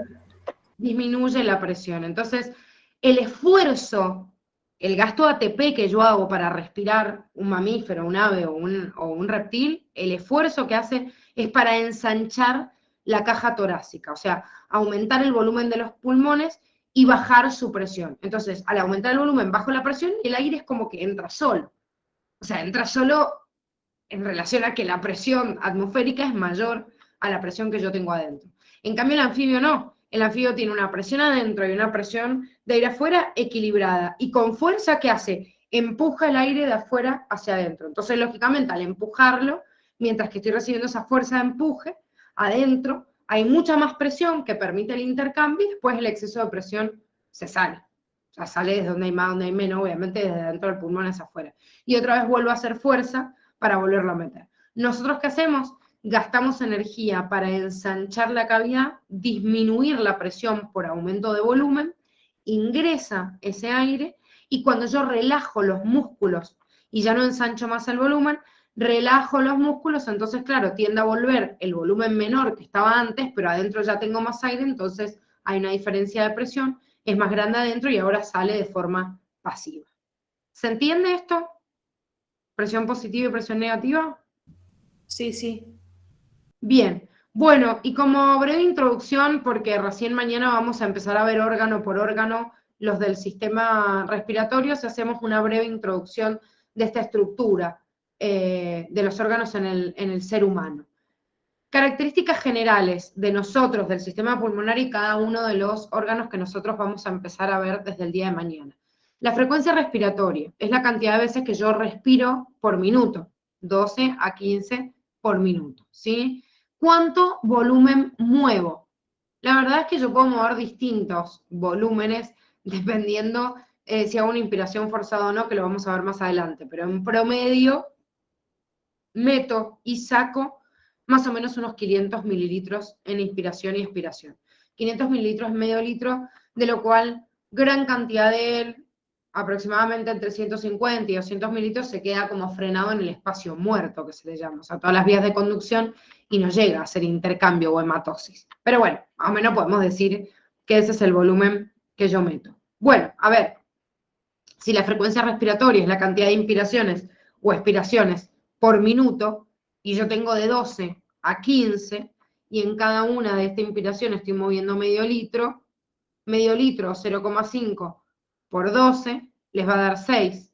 Speaker 1: Disminuye la presión. Entonces, el esfuerzo, el gasto ATP que yo hago para respirar un mamífero, un ave o un reptil, el esfuerzo que hace es para ensanchar la caja torácica, o sea, aumentar el volumen de los pulmones y bajar su presión. Entonces, al aumentar el volumen, bajo la presión y el aire es como que entra solo. O sea, entra solo en relación a que la presión atmosférica es mayor a la presión que yo tengo adentro. En cambio, el anfibio no. El anfibio tiene una presión adentro y una presión de aire afuera equilibrada. Y con fuerza, ¿qué hace? Empuja el aire de afuera hacia adentro. Entonces, lógicamente, al empujarlo, mientras que estoy recibiendo esa fuerza de empuje, adentro hay mucha más presión que permite el intercambio y después el exceso de presión se sale. O sea, sale desde donde hay más, donde hay menos, obviamente desde dentro del pulmón hacia afuera. Y otra vez vuelvo a hacer fuerza para volverlo a meter. ¿Nosotros qué hacemos? Gastamos energía para ensanchar la cavidad, disminuir la presión por aumento de volumen, ingresa ese aire y cuando yo relajo los músculos y ya no ensancho más el volumen, relajo los músculos, entonces claro, tiende a volver el volumen menor que estaba antes, pero adentro ya tengo más aire, entonces hay una diferencia de presión, es más grande adentro y ahora sale de forma pasiva. ¿Se entiende esto? ¿Presión positiva y presión negativa?
Speaker 2: Sí, sí.
Speaker 1: Bien, bueno, y como breve introducción, porque recién mañana vamos a empezar a ver órgano por órgano los del sistema respiratorio, si hacemos una breve introducción de esta estructura de los órganos en el ser humano. Características generales de nosotros, del sistema pulmonar y cada uno de los órganos que nosotros vamos a empezar a ver desde el día de mañana. La frecuencia respiratoria es la cantidad de veces que yo respiro por minuto, 12 a 15 por minuto, ¿sí? ¿Cuánto volumen muevo? La verdad es que yo puedo mover distintos volúmenes dependiendo si hago una inspiración forzada o no, que lo vamos a ver más adelante, pero en promedio meto y saco más o menos unos 500 mililitros en inspiración y expiración. 500 mililitros es medio litro, de lo cual gran cantidad de él, aproximadamente entre 150 y 200 mililitros se queda como frenado en el espacio muerto, que se le llama, o sea, todas las vías de conducción, y no llega a hacer intercambio o hematosis. Pero bueno, más o menos podemos decir que ese es el volumen que yo meto. Bueno, a ver, si la frecuencia respiratoria es la cantidad de inspiraciones o expiraciones por minuto, y yo tengo de 12 a 15, y en cada una de estas inspiraciones estoy moviendo medio litro 0,5 por 12 les va a dar 6,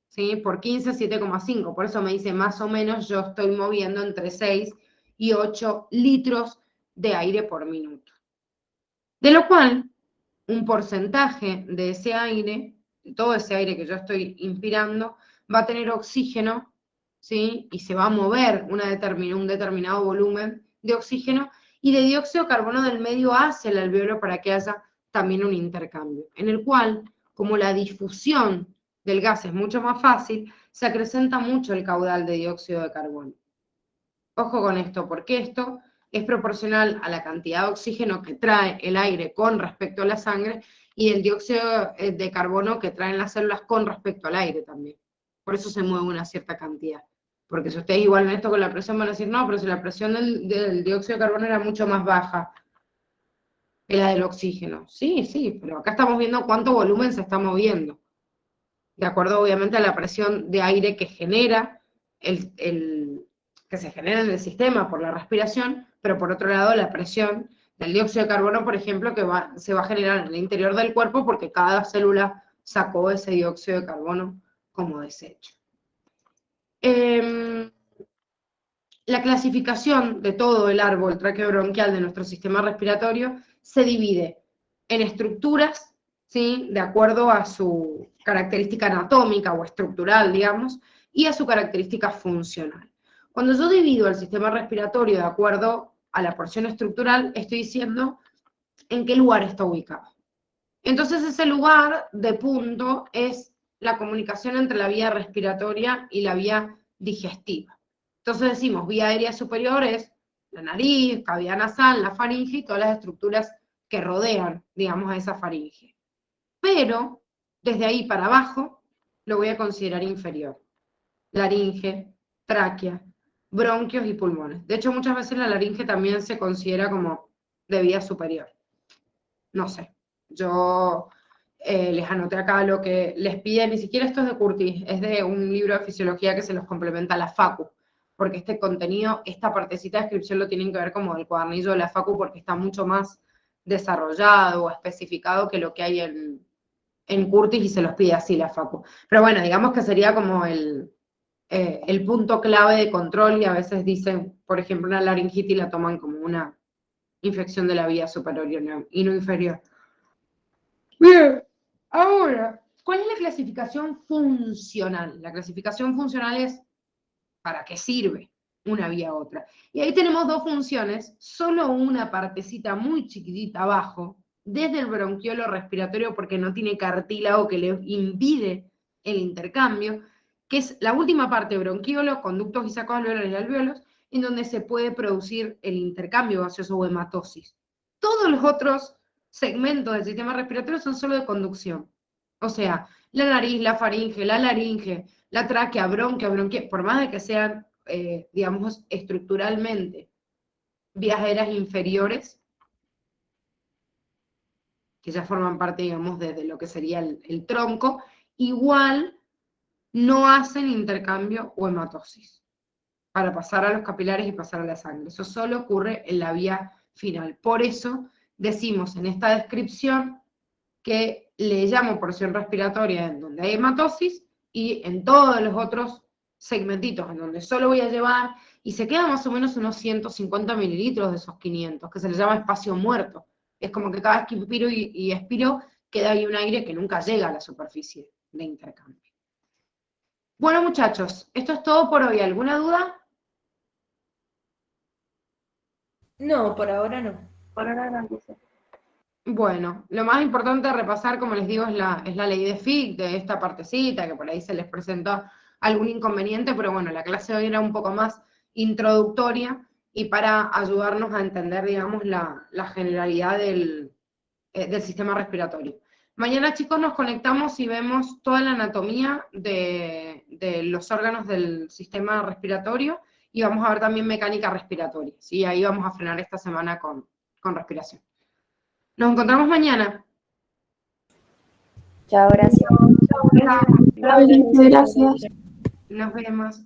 Speaker 1: ¿sí? Por 15, 7,5. Por eso me dice más o menos yo estoy moviendo entre 6 y 8 litros de aire por minuto. De lo cual, un porcentaje de ese aire, de todo ese aire que yo estoy inspirando, va a tener oxígeno, ¿sí? Y se va a mover un determinado volumen de oxígeno y de dióxido de carbono del medio hacia el alveolo para que haya también un intercambio, en el cual, como la difusión del gas es mucho más fácil, se acrecenta mucho el caudal de dióxido de carbono. Ojo con esto, porque esto es proporcional a la cantidad de oxígeno que trae el aire con respecto a la sangre y el dióxido de carbono que traen las células con respecto al aire también. Por eso se mueve una cierta cantidad. Porque si ustedes igualan esto con la presión van a decir, no, pero si la presión del dióxido de carbono era mucho más baja que la del oxígeno. Sí, sí, pero acá estamos viendo cuánto volumen se está moviendo. De acuerdo, obviamente, a la presión de aire que genera que se genera en el sistema por la respiración, pero por otro lado la presión del dióxido de carbono, por ejemplo, que se va a generar en el interior del cuerpo porque cada célula sacó ese dióxido de carbono como desecho. La clasificación de todo el árbol traqueobronquial de nuestro sistema respiratorio se divide en estructuras, ¿sí? De acuerdo a su característica anatómica o estructural, digamos, y a su característica funcional. Cuando yo divido el sistema respiratorio de acuerdo a la porción estructural, estoy diciendo en qué lugar está ubicado. Entonces ese lugar de punto es la comunicación entre la vía respiratoria y la vía digestiva. Entonces decimos, vía aérea superior es la nariz, cavidad nasal, la faringe y todas las estructuras que rodean, digamos, a esa faringe. Pero desde ahí para abajo lo voy a considerar inferior. Laringe, tráquea, bronquios y pulmones. De hecho, muchas veces la laringe también se considera como de vía superior. No sé, yo les anoté acá lo que les pide, ni siquiera esto es de Curtis, es de un libro de fisiología que se los complementa la Facu, porque este contenido, esta partecita de descripción lo tienen que ver como del cuadernillo de la Facu porque está mucho más desarrollado o especificado que lo que hay en Curtis y se los pide así la Facu. Pero bueno, digamos que sería como el punto clave de control y a veces dicen, por ejemplo, una laringitis la toman como una infección de la vía superior y no inferior. Bien, ahora, ¿cuál es la clasificación funcional? La clasificación funcional es ¿para qué sirve una vía u otra? Y ahí tenemos dos funciones, solo una partecita muy chiquitita abajo, desde el bronquiolo respiratorio porque no tiene cartílago que le impide el intercambio, que es la última parte, bronquiolo, conductos y sacos alveolares y alveolos, en donde se puede producir el intercambio gaseoso o hematosis. Todos los otros segmentos del sistema respiratorio son solo de conducción. O sea, la nariz, la faringe, la laringe, la tráquea, bronquia, por más de que sean, digamos, estructuralmente vías aéreas inferiores, que ya forman parte, digamos, de lo que sería el tronco, igual no hacen intercambio o hematosis para pasar a los capilares y pasar a la sangre. Eso solo ocurre en la vía final. Por eso decimos en esta descripción que le llamo porción respiratoria en donde hay hematosis y en todos los otros segmentitos en donde solo voy a llevar, y se queda más o menos unos 150 mililitros de esos 500, que se le llama espacio muerto. Es como que cada vez que inspiro y expiro, queda ahí un aire que nunca llega a la superficie de intercambio. Bueno, muchachos, esto es todo por hoy. ¿Alguna duda?
Speaker 2: No, por ahora no.
Speaker 1: Bueno, lo más importante a repasar, como les digo, es la ley de Fick, de esta partecita, que por ahí se les presentó algún inconveniente, pero bueno, la clase de hoy era un poco más introductoria y para ayudarnos a entender, digamos, la generalidad del sistema respiratorio. Mañana, chicos, nos conectamos y vemos toda la anatomía de los órganos del sistema respiratorio y vamos a ver también mecánica respiratoria, ¿sí? Ahí vamos a frenar esta semana con respiración. Nos encontramos mañana.
Speaker 2: Chao, gracias.
Speaker 1: Chao.
Speaker 4: Gracias.
Speaker 1: Nos vemos.